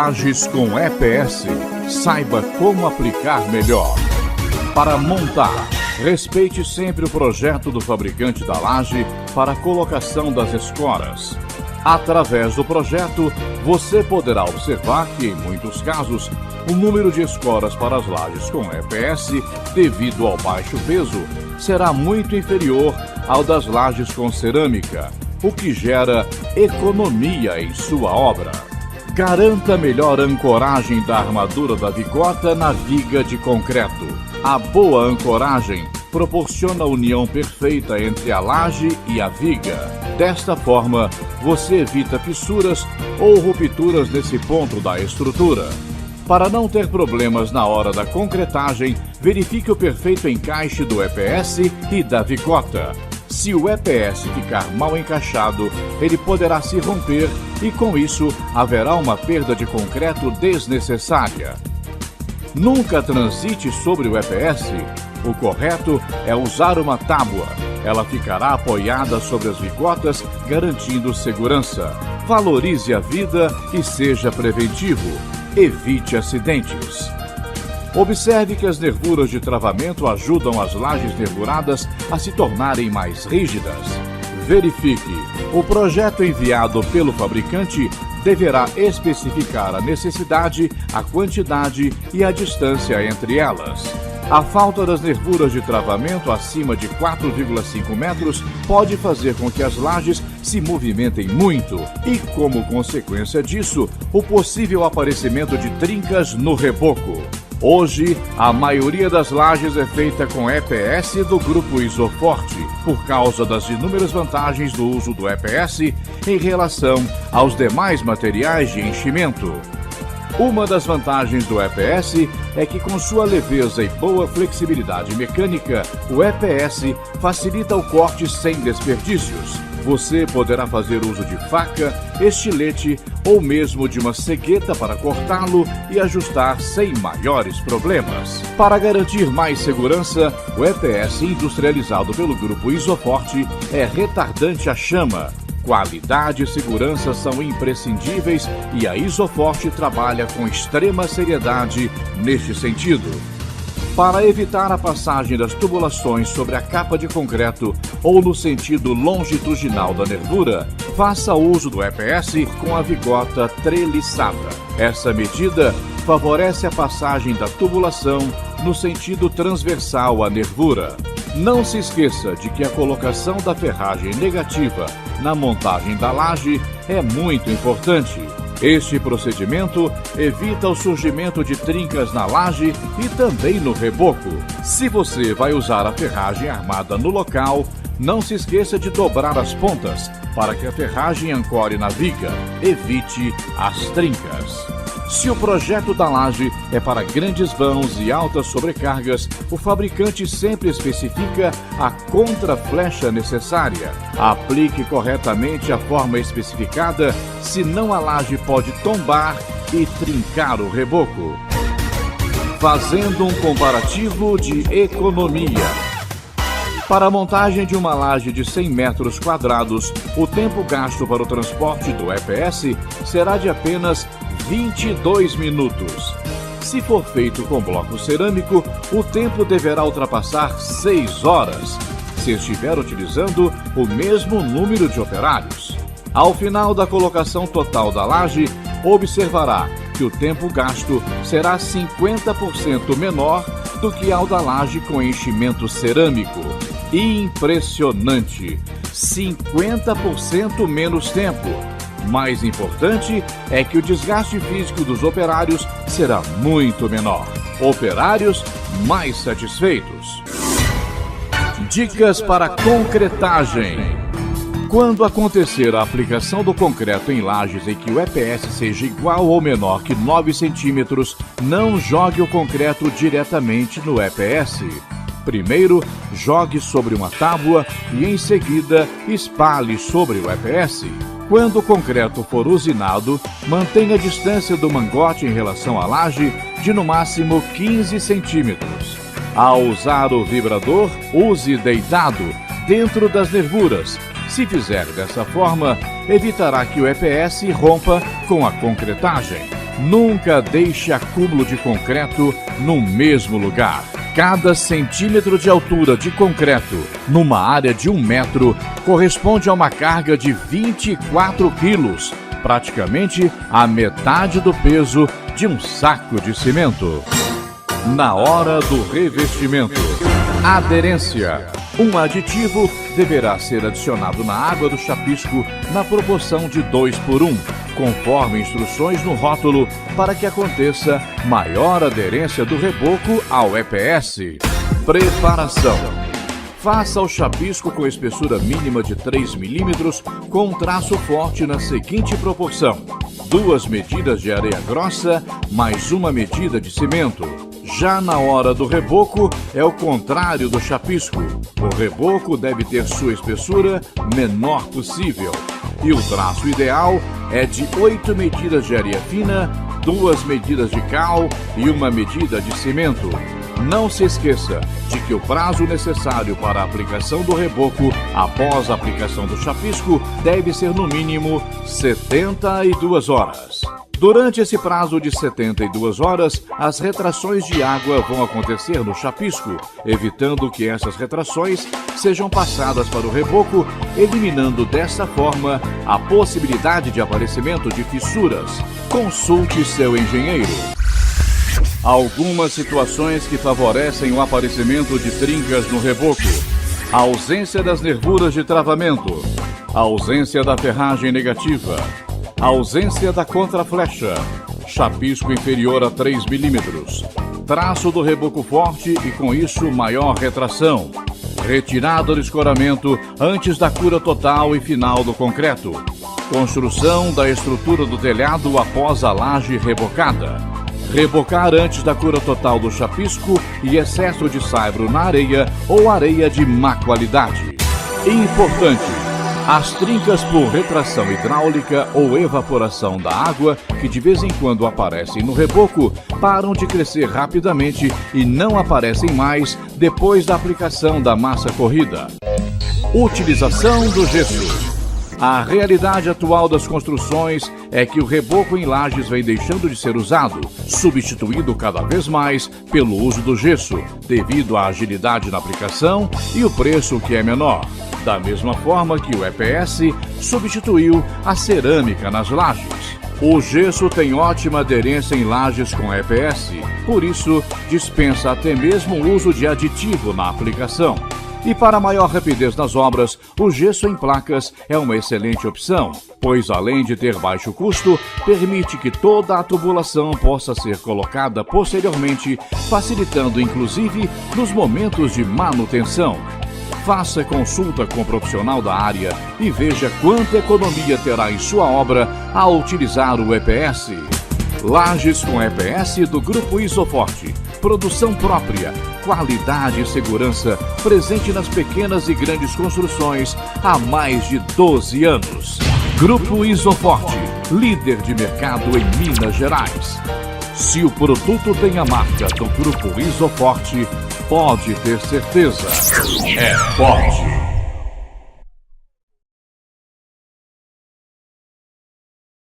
Lajes com EPS. Saiba como aplicar melhor. Para montar, respeite sempre o projeto do fabricante da laje para a colocação das escoras. Através do projeto, você poderá observar que, em muitos casos, o número de escoras para as lajes com EPS, devido ao baixo peso, será muito inferior ao das lajes com cerâmica, o que gera economia em sua obra. Garanta melhor ancoragem da armadura da vigota na viga de concreto. A boa ancoragem proporciona a união perfeita entre a laje e a viga. Desta forma, você evita fissuras ou rupturas nesse ponto da estrutura. Para não ter problemas na hora da concretagem, verifique o perfeito encaixe do EPS e da vigota. Se o EPS ficar mal encaixado, ele poderá se romper e, com isso, haverá uma perda de concreto desnecessária. Nunca transite sobre o EPS. O correto é usar uma tábua. Ela ficará apoiada sobre as vigotas, garantindo segurança. Valorize a vida e seja preventivo. Evite acidentes. Observe que as nervuras de travamento ajudam as lajes nervuradas a se tornarem mais rígidas. Verifique. O projeto enviado pelo fabricante deverá especificar a necessidade, a quantidade e a distância entre elas. A falta das nervuras de travamento acima de 4,5 metros pode fazer com que as lajes se movimentem muito e, como consequência disso, o possível aparecimento de trincas no reboco. Hoje, a maioria das lajes é feita com EPS do grupo Isoforte, por causa das inúmeras vantagens do uso do EPS em relação aos demais materiais de enchimento. Uma das vantagens do EPS é que, com sua leveza e boa flexibilidade mecânica, o EPS facilita o corte sem desperdícios. Você poderá fazer uso de faca, estilete ou mesmo de uma cegueta para cortá-lo e ajustar sem maiores problemas. Para garantir mais segurança, o EPS industrializado pelo grupo Isoforte é retardante à chama. Qualidade e segurança são imprescindíveis e a Isoforte trabalha com extrema seriedade neste sentido. Para evitar a passagem das tubulações sobre a capa de concreto ou no sentido longitudinal da nervura, faça uso do EPS com a vigota treliçada. Essa medida favorece a passagem da tubulação no sentido transversal à nervura. Não se esqueça de que a colocação da ferragem negativa na montagem da laje é muito importante. Este procedimento evita o surgimento de trincas na laje e também no reboco. Se você vai usar a ferragem armada no local, não se esqueça de dobrar as pontas para que a ferragem ancore na viga. Evite as trincas. Se o projeto da laje é para grandes vãos e altas sobrecargas, o fabricante sempre especifica a contraflecha necessária. Aplique corretamente a forma especificada, senão a laje pode tombar e trincar o reboco. Fazendo um comparativo de economia. Para a montagem de uma laje de 100 metros quadrados, o tempo gasto para o transporte do EPS será de apenas 22 minutos. Se for feito com bloco cerâmico, o tempo deverá ultrapassar 6 horas, se estiver utilizando o mesmo número de operários. Ao final da colocação total da laje, observará que o tempo gasto será 50% menor do que ao da laje com enchimento cerâmico. Impressionante! 50% menos tempo. Mais importante é que o desgaste físico dos operários será muito menor. Operários mais satisfeitos. Dicas para concretagem. Quando acontecer a aplicação do concreto em lajes em que o EPS seja igual ou menor que 9 centímetros, não jogue o concreto diretamente no EPS. Primeiro, jogue sobre uma tábua e, em seguida, espalhe sobre o EPS. Quando o concreto for usinado, mantenha a distância do mangote em relação à laje de no máximo 15 centímetros. Ao usar o vibrador, use deitado, dentro das nervuras. Se fizer dessa forma, evitará que o EPS rompa com a concretagem. Nunca deixe acúmulo de concreto no mesmo lugar. Cada centímetro de altura de concreto numa área de 1 metro corresponde a uma carga de 24 quilos, praticamente a metade do peso de um saco de cimento. Na hora do revestimento, aderência. Um aditivo deverá ser adicionado na água do chapisco na proporção de 2:1, conforme instruções no rótulo, para que aconteça maior aderência do reboco ao EPS. Preparação. Faça o chapisco com espessura mínima de 3 milímetros com traço forte na seguinte proporção: 2 medidas de areia grossa mais 1 medida de cimento. Já na hora do reboco, é o contrário do chapisco. O reboco deve ter sua espessura menor possível. E o traço ideal é de 8 medidas de areia fina, 2 medidas de cal e 1 medida de cimento. Não se esqueça de que o prazo necessário para a aplicação do reboco após a aplicação do chapisco deve ser no mínimo 72 horas. Durante esse prazo de 72 horas, as retrações de água vão acontecer no chapisco, evitando que essas retrações sejam passadas para o reboco, eliminando dessa forma a possibilidade de aparecimento de fissuras. Consulte seu engenheiro. Algumas situações que favorecem o aparecimento de trincas no reboco: a ausência das nervuras de travamento, a ausência da ferragem negativa, a ausência da contraflecha, chapisco inferior a 3 milímetros, traço do reboco forte e com isso maior retração, retirada do escoramento antes da cura total e final do concreto, construção da estrutura do telhado após a laje rebocada, rebocar antes da cura total do chapisco e excesso de saibro na areia ou areia de má qualidade. Importante: as trincas por retração hidráulica ou evaporação da água, que de vez em quando aparecem no reboco, param de crescer rapidamente e não aparecem mais depois da aplicação da massa corrida. Utilização do gesso. A realidade atual das construções é que o reboco em lajes vem deixando de ser usado, substituído cada vez mais pelo uso do gesso, devido à agilidade na aplicação e o preço que é menor. Da mesma forma que o EPS substituiu a cerâmica nas lajes. O gesso tem ótima aderência em lajes com EPS, por isso dispensa até mesmo o uso de aditivo na aplicação. E para maior rapidez nas obras, o gesso em placas é uma excelente opção, pois além de ter baixo custo, permite que toda a tubulação possa ser colocada posteriormente, facilitando inclusive nos momentos de manutenção. Faça consulta com o profissional da área e veja quanta economia terá em sua obra ao utilizar o EPS. Lajes com EPS do Grupo Isoforte. Produção própria, qualidade e segurança presente nas pequenas e grandes construções há mais de 12 anos. Grupo Isoforte, líder de mercado em Minas Gerais. Se o produto tem a marca do Grupo Isoforte, pode ter certeza, é forte.